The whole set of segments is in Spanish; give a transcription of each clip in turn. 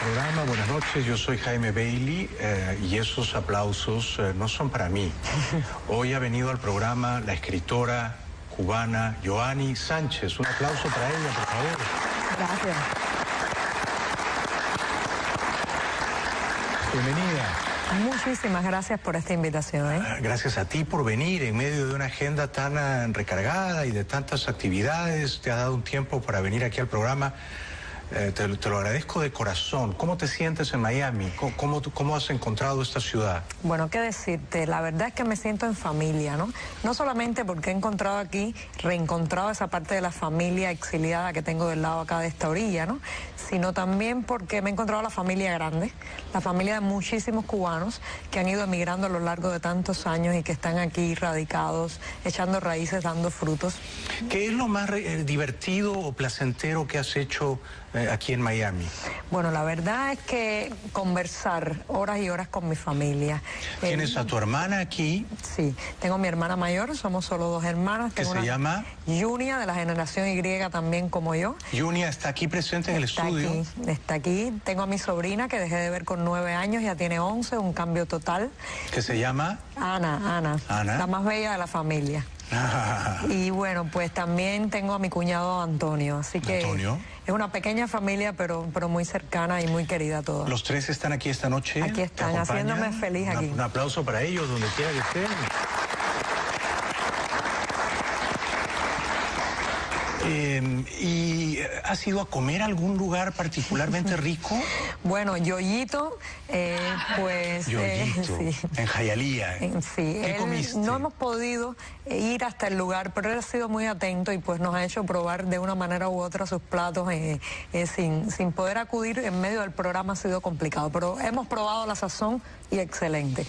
programa. Buenas noches, yo soy Jaime Bailey y esos aplausos no son para mí. Hoy ha venido al programa la escritora cubana Yoani Sánchez. Un aplauso para ella, por favor. Gracias. Bienvenida. Muchísimas gracias por esta invitación. Gracias a ti por venir en medio de una agenda tan recargada y de tantas actividades. Te ha dado un tiempo para venir aquí al programa. Te lo agradezco de corazón. ¿Cómo te sientes en Miami? ¿Cómo has encontrado esta ciudad? Bueno, qué decirte, la verdad es que me siento en familia, ¿no? No solamente porque he encontrado aquí, reencontrado esa parte de la familia exiliada que tengo del lado acá de esta orilla, ¿no? Sino también porque me he encontrado la familia grande, la familia de muchísimos cubanos que han ido emigrando a lo largo de tantos años y que están aquí radicados, echando raíces, dando frutos. ¿Qué es lo más divertido o placentero que has hecho aquí en Miami? Bueno, la verdad es que conversar horas y horas con mi familia. ¿Tienes a tu hermana aquí? Sí, tengo a mi hermana mayor, somos solo dos hermanas. ¿Qué se llama? Yunia, de la generación Y también como yo. Yunia está aquí presente en el estudio. Está aquí. Tengo a mi sobrina que dejé de ver con 9 años, ya tiene 11, un cambio total. ¿Qué se llama? Ana, la más bella de la familia. Y bueno, pues también tengo a mi cuñado Antonio, así que Antonio. Es una pequeña familia, pero muy cercana y muy querida a todos. ¿Los tres están aquí esta noche? Aquí están, haciéndome feliz aquí. Un aplauso para ellos, donde quiera que estén. ¿Y has ido a comer a algún lugar particularmente rico? Bueno, Yoyito, pues... Yoyito, sí. En Hialeah. Sí. ¿Qué comiste? No hemos podido ir hasta el lugar, pero él ha sido muy atento y pues nos ha hecho probar de una manera u otra sus platos sin poder acudir en medio del programa. Ha sido complicado, pero hemos probado la sazón y excelente.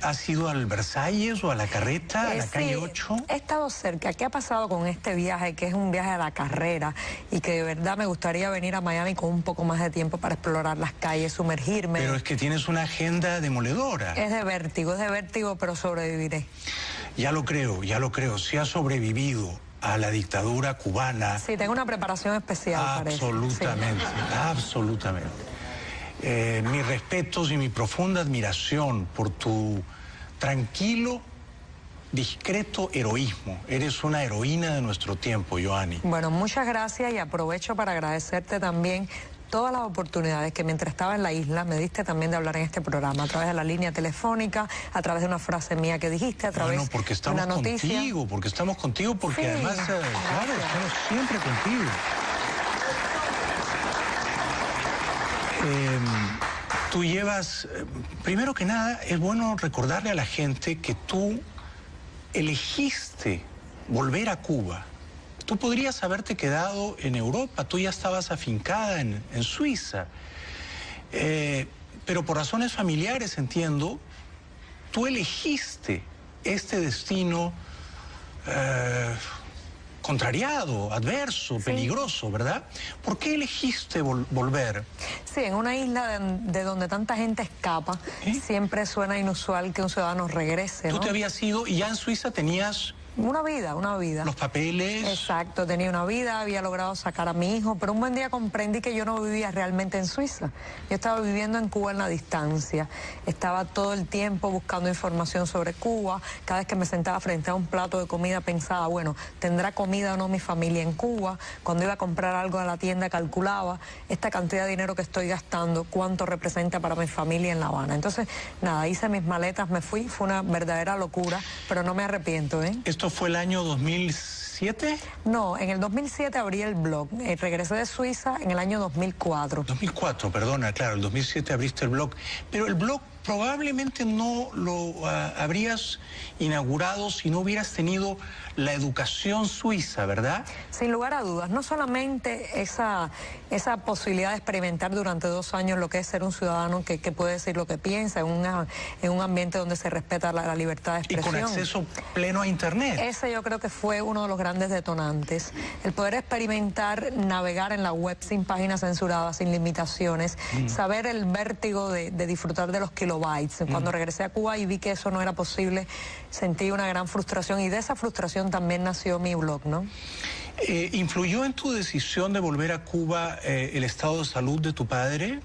¿Has ido al Versalles o a la Carreta, a la calle 8? He estado cerca. ¿Qué ha pasado con este viaje, que es un viaje a la carrera y que de verdad me gustaría venir a Miami con un poco más de tiempo para explorar las calles, sumergirme? Pero es que tienes una agenda demoledora. Es de vértigo, pero sobreviviré. Ya lo creo. Si has sobrevivido a la dictadura cubana... Sí, tengo una preparación especial para eso. Absolutamente, sí. Absolutamente. Mis respetos y mi profunda admiración por tu tranquilo, discreto heroísmo. Eres una heroína de nuestro tiempo, Yoani. Bueno, muchas gracias y aprovecho para agradecerte también todas las oportunidades que mientras estaba en la isla me diste también de hablar en este programa, a través de la línea telefónica, a través de una frase mía que dijiste, a través de una noticia. Porque estamos contigo, porque sí, además, claro, estamos siempre contigo. Tú llevas, primero que nada, es bueno recordarle a la gente que tú elegiste volver a Cuba. Tú podrías haberte quedado en Europa, tú ya estabas afincada en Suiza, pero por razones familiares, entiendo, tú elegiste este destino contrariado, adverso, peligroso, ¿verdad? ¿Por qué elegiste volver? Sí, en una isla de donde tanta gente escapa, siempre suena inusual que un ciudadano regrese, ¿no? Tú te habías ido y ya en Suiza tenías... Una vida. Los papeles. Exacto, tenía una vida, había logrado sacar a mi hijo, pero un buen día comprendí que yo no vivía realmente en Suiza. Yo estaba viviendo en Cuba en la distancia. Estaba todo el tiempo buscando información sobre Cuba. Cada vez que me sentaba frente a un plato de comida pensaba, bueno, ¿tendrá comida o no mi familia en Cuba? Cuando iba a comprar algo a la tienda calculaba esta cantidad de dinero que estoy gastando, cuánto representa para mi familia en La Habana. Entonces, nada, hice mis maletas, me fui, fue una verdadera locura, pero no me arrepiento, ¿eh? ¿Esto fue el año 2007? No, en el 2007 abrí el blog. Regresé de Suiza en el año 2004. 2004, perdona, claro, el 2007 abriste el blog. Pero el blog probablemente no lo habrías inaugurado si no hubieras tenido la educación suiza, ¿verdad? Sin lugar a dudas, no solamente esa posibilidad de experimentar durante 2 años lo que es ser un ciudadano que puede decir lo que piensa en un ambiente donde se respeta la libertad de expresión. Y con acceso pleno a Internet. Ese yo creo que fue uno de los grandes detonantes. El poder experimentar, navegar en la web sin páginas censuradas, sin limitaciones, saber el vértigo de disfrutar de los kilobytes. Cuando regresé a Cuba y vi que eso no era posible, sentí una gran frustración y de esa frustración también nació mi blog, ¿no? ¿Influyó en tu decisión de volver a Cuba el estado de salud de tu padre?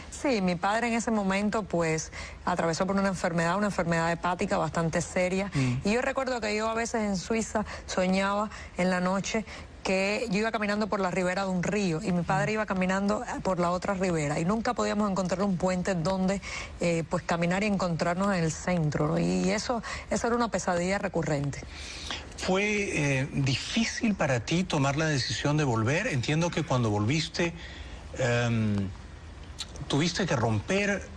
Sí, mi padre en ese momento pues atravesó por una enfermedad hepática bastante seria. Y yo recuerdo que yo a veces en Suiza soñaba en la noche que yo iba caminando por la ribera de un río y mi padre iba caminando por la otra ribera y nunca podíamos encontrar un puente donde pues caminar y encontrarnos en el centro, ¿no? Y eso era una pesadilla recurrente. ¿Fue difícil para ti tomar la decisión de volver? Entiendo que cuando volviste tuviste que romper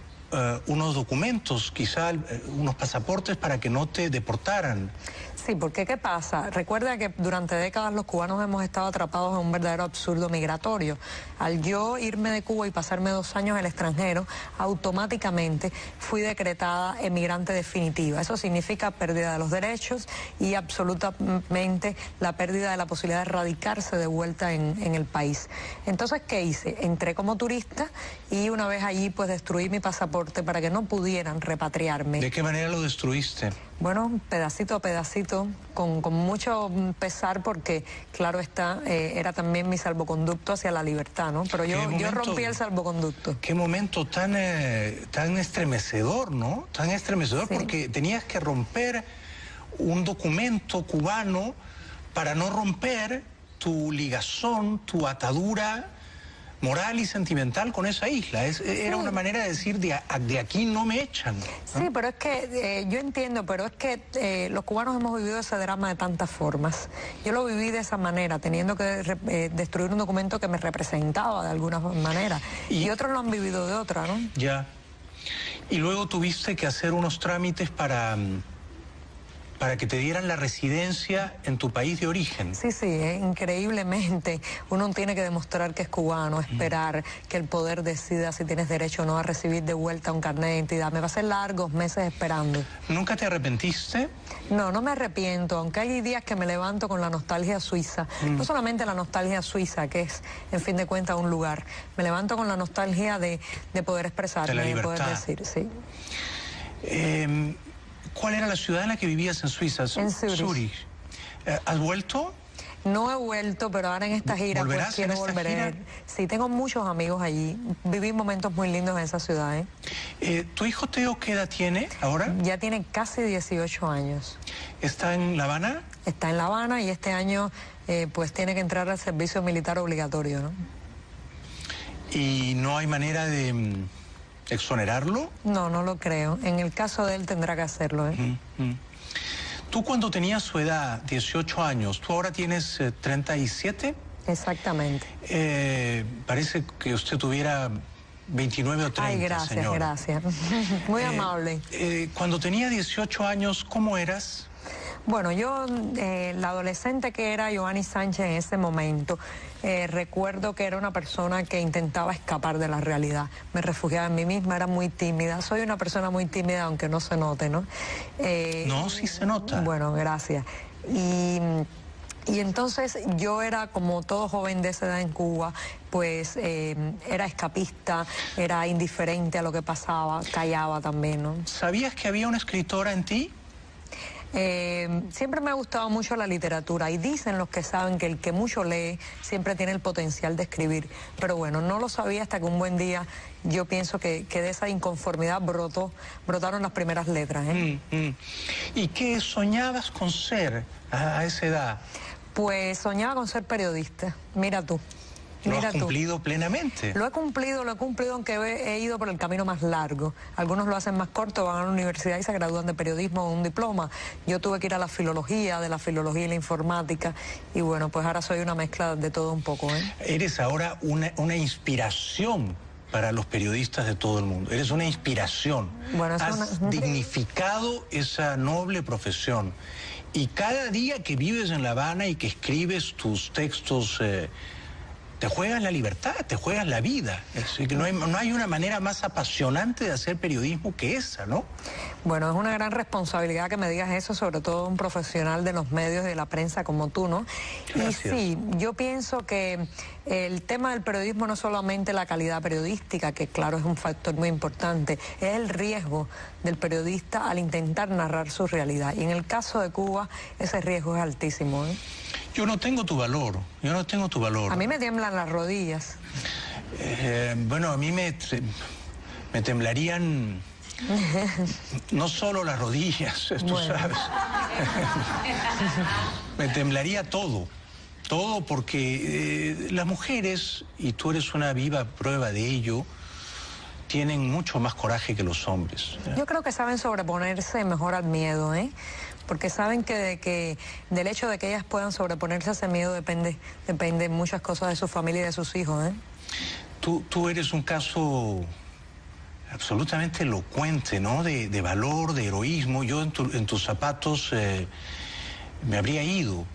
unos documentos, quizá unos pasaportes para que no te deportaran. Sí, porque ¿qué pasa? Recuerda que durante décadas los cubanos hemos estado atrapados en un verdadero absurdo migratorio. Al yo irme de Cuba y pasarme 2 años en el extranjero, automáticamente fui decretada emigrante definitiva. Eso significa pérdida de los derechos y absolutamente la pérdida de la posibilidad de radicarse de vuelta en el país. Entonces, ¿qué hice? Entré como turista y una vez allí pues destruí mi pasaporte para que no pudieran repatriarme. ¿De qué manera lo destruiste? Bueno, pedacito a pedacito, con mucho pesar porque, claro está, era también mi salvoconducto hacia la libertad, ¿no? Pero yo rompí el salvoconducto. Qué momento tan estremecedor, ¿no? Tan estremecedor, sí. Porque tenías que romper un documento cubano para no romper tu ligazón, tu atadura moral y sentimental con esa isla. Era una manera de decir, de aquí no me echan, ¿no? Sí, pero es que yo entiendo, pero es que los cubanos hemos vivido ese drama de tantas formas. Yo lo viví de esa manera, teniendo que destruir un documento que me representaba de alguna manera. Y otros lo han vivido de otra, ¿no? Ya. Y luego tuviste que hacer unos trámites para que te dieran la residencia en tu país de origen. Sí, increíblemente. Uno tiene que demostrar que es cubano, esperar que el poder decida si tienes derecho o no a recibir de vuelta un carnet de identidad. Me pasé largos meses esperando. ¿Nunca te arrepentiste? No, no me arrepiento, aunque hay días que me levanto con la nostalgia suiza. No solamente la nostalgia suiza, que es, en fin de cuentas, un lugar. Me levanto con la nostalgia de poder expresarme, de poder decir, sí. ¿Cuál era la ciudad en la que vivías en Suiza? En Zúrich. ¿Has vuelto? No he vuelto, pero ahora en esta gira pues quiero volver. Sí, tengo muchos amigos allí. Viví momentos muy lindos en esa ciudad, ¿Tu hijo Teo qué edad tiene ahora? Ya tiene casi 18 años. ¿Está en La Habana? Está en La Habana y este año pues tiene que entrar al servicio militar obligatorio, ¿no? ¿Y no hay manera de exonerarlo? No, no lo creo. En el caso de él tendrá que hacerlo, Tú cuando tenías su edad, 18 años, tú ahora tienes 37. Exactamente. Parece que usted tuviera 29 o 30, Ay, gracias, señora. Gracias. Muy amable. Cuando tenía 18 años, ¿cómo eras? Bueno, yo, la adolescente que era Yoani Sánchez en ese momento, recuerdo que era una persona que intentaba escapar de la realidad. Me refugiaba en mí misma, era muy tímida. Soy una persona muy tímida, aunque no se note, ¿no? No, sí se nota. Bueno, gracias. Y entonces yo era, como todo joven de esa edad en Cuba, pues era escapista, era indiferente a lo que pasaba, callaba también, ¿no? ¿Sabías que había una escritora en ti? Siempre me ha gustado mucho la literatura y dicen los que saben que el que mucho lee siempre tiene el potencial de escribir, pero bueno, no lo sabía hasta que un buen día yo pienso que de esa inconformidad brotaron las primeras letras. ¿Y qué soñabas con ser a esa edad? Pues soñaba con ser periodista, mira tú. ¿Lo has cumplido plenamente? Lo he cumplido, aunque he ido por el camino más largo. Algunos lo hacen más corto, van a la universidad y se gradúan de periodismo o un diploma. Yo tuve que ir a la filología, de la filología y la informática, y bueno, pues ahora soy una mezcla de todo un poco. Eres ahora una inspiración para los periodistas de todo el mundo. Eres una inspiración. Bueno, has dignificado esa noble profesión. Y cada día que vives en La Habana y que escribes tus textos, te juegas la libertad, te juegas la vida. Es decir, que no hay una manera más apasionante de hacer periodismo que esa, ¿no? Bueno, es una gran responsabilidad que me digas eso, sobre todo un profesional de los medios y de la prensa como tú, ¿no? Gracias. Y sí, yo pienso que el tema del periodismo no es solamente la calidad periodística, que claro es un factor muy importante, es el riesgo del periodista al intentar narrar su realidad. Y en el caso de Cuba, ese riesgo es altísimo, ¿eh? Yo no tengo tu valor, yo no tengo tu valor. A mí me tiemblan las rodillas. Bueno, a mí me temblarían no solo las rodillas, tú sabes. Me temblaría todo porque las mujeres, y tú eres una viva prueba de ello, tienen mucho más coraje que los hombres. Yo creo que saben sobreponerse mejor al miedo, ¿eh? Porque saben que del hecho de que ellas puedan sobreponerse a ese miedo depende muchas cosas de su familia y de sus hijos, ¿eh? Tú eres un caso absolutamente elocuente, ¿no? De valor, de heroísmo. Yo en tus zapatos me habría ido,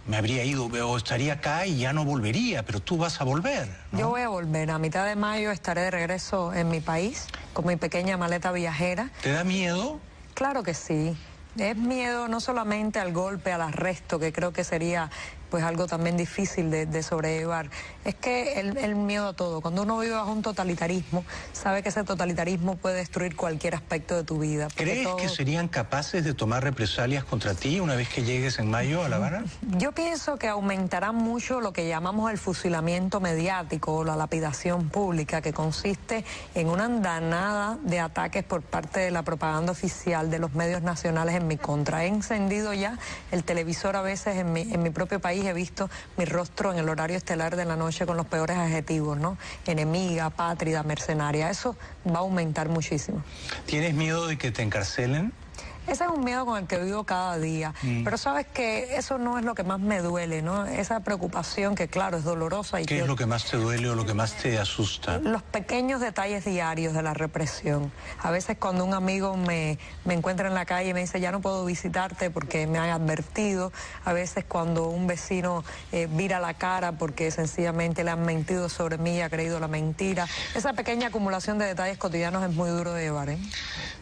o estaría acá y ya no volvería, pero tú vas a volver, ¿no? Yo voy a volver. A mitad de mayo estaré de regreso en mi país con mi pequeña maleta viajera. ¿Te da miedo? Claro que sí. Es miedo no solamente al golpe, al arresto, que creo que sería pues algo también difícil de sobrellevar. Es que el miedo a todo. Cuando uno vive bajo un totalitarismo, sabe que ese totalitarismo puede destruir cualquier aspecto de tu vida. ¿Crees que serían capaces de tomar represalias contra ti una vez que llegues en mayo a La Habana? Yo pienso que aumentará mucho lo que llamamos el fusilamiento mediático o la lapidación pública, que consiste en una andanada de ataques por parte de la propaganda oficial de los medios nacionales en mi contra. He encendido ya el televisor a veces en mi propio país. He visto mi rostro en el horario estelar de la noche con los peores adjetivos, ¿no? Enemiga, pátrida, mercenaria. Eso va a aumentar muchísimo. ¿Tienes miedo de que te encarcelen? Ese es un miedo con el que vivo cada día, pero sabes que eso no es lo que más me duele, ¿no? Esa preocupación que claro es dolorosa. ¿Qué es lo que más te duele o lo que más te asusta? Los pequeños detalles diarios de la represión. A veces cuando un amigo me encuentra en la calle y me dice ya no puedo visitarte porque me han advertido. A veces cuando un vecino vira la cara porque sencillamente le han mentido sobre mí y ha creído la mentira. Esa pequeña acumulación de detalles cotidianos es muy duro de llevar, ¿eh?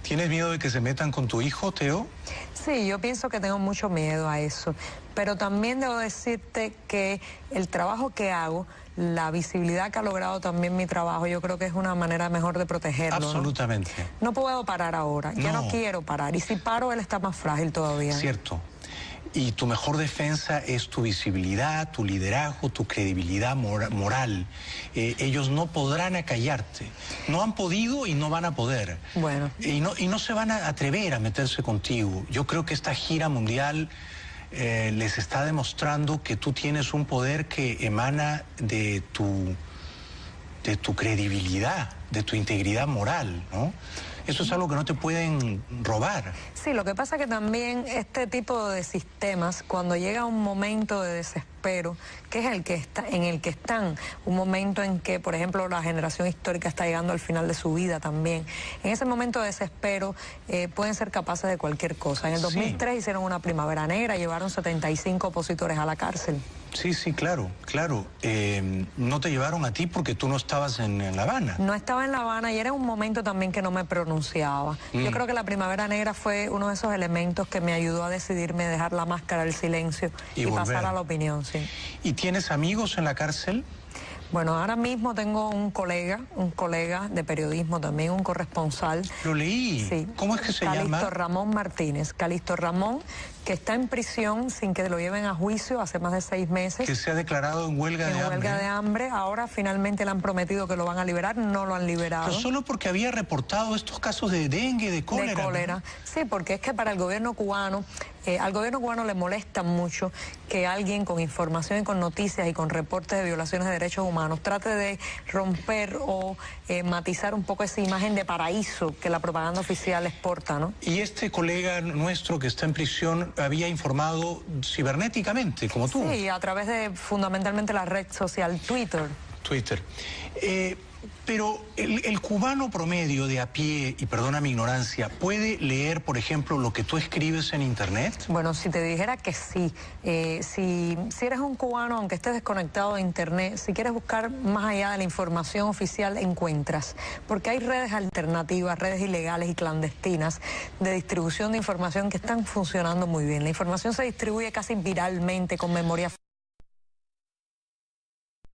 ¿Tienes miedo de que se metan con tu hijo, Teo? Sí, yo pienso que tengo mucho miedo a eso, pero también debo decirte que el trabajo que hago, la visibilidad que ha logrado también mi trabajo, yo creo que es una manera mejor de protegerlo. Absolutamente. No puedo parar ahora, ya no quiero parar, y si paro él está más frágil todavía. Cierto. Y tu mejor defensa es tu visibilidad, tu liderazgo, tu credibilidad moral. Ellos no podrán acallarte. No han podido y no van a poder. Bueno. Y no se van a atrever a meterse contigo. Yo creo que esta gira mundial les está demostrando que tú tienes un poder que emana de tu credibilidad, de tu integridad moral, ¿no? Eso es algo que no te pueden robar. Sí, lo que pasa es que también este tipo de sistemas, cuando llega un momento de desespero, que es en el que están, un momento en que, por ejemplo, la generación histórica está llegando al final de su vida también, en ese momento de desespero pueden ser capaces de cualquier cosa. En el 2003 hicieron una primavera negra, llevaron 75 opositores a la cárcel. Sí, sí, claro. No te llevaron a ti porque tú no estabas en La Habana. No estaba en La Habana y era un momento también que no me pronunciaba. Yo creo que la Primavera Negra fue uno de esos elementos que me ayudó a decidirme dejar la máscara, el silencio y pasar a la opinión, sí. ¿Y tienes amigos en la cárcel? Bueno, ahora mismo tengo un colega de periodismo también, un corresponsal. Lo leí. Sí. ¿Cómo es que se llama? Calixto Ramón Martínez. Calixto Ramón, que está en prisión sin que lo lleven a juicio hace más de 6 meses. Que se ha declarado en huelga de hambre. En huelga de hambre. Ahora finalmente le han prometido que lo van a liberar, no lo han liberado. Pero solo porque había reportado estos casos de dengue, de cólera. De cólera, ¿no? Sí, porque es que para el gobierno cubano, al gobierno cubano le molesta mucho que alguien con información y con noticias y con reportes de violaciones de derechos humanos trate de romper o matizar un poco esa imagen de paraíso que la propaganda oficial exporta, ¿no? Y este colega nuestro que está en prisión había informado cibernéticamente, como tú. Sí, a través de fundamentalmente la red social Twitter. Pero el cubano promedio de a pie, y perdona mi ignorancia, ¿puede leer, por ejemplo, lo que tú escribes en Internet? Bueno, si te dijera que sí, si eres un cubano, aunque estés desconectado de Internet, si quieres buscar más allá de la información oficial, encuentras. Porque hay redes alternativas, redes ilegales y clandestinas de distribución de información que están funcionando muy bien. La información se distribuye casi viralmente, con memoria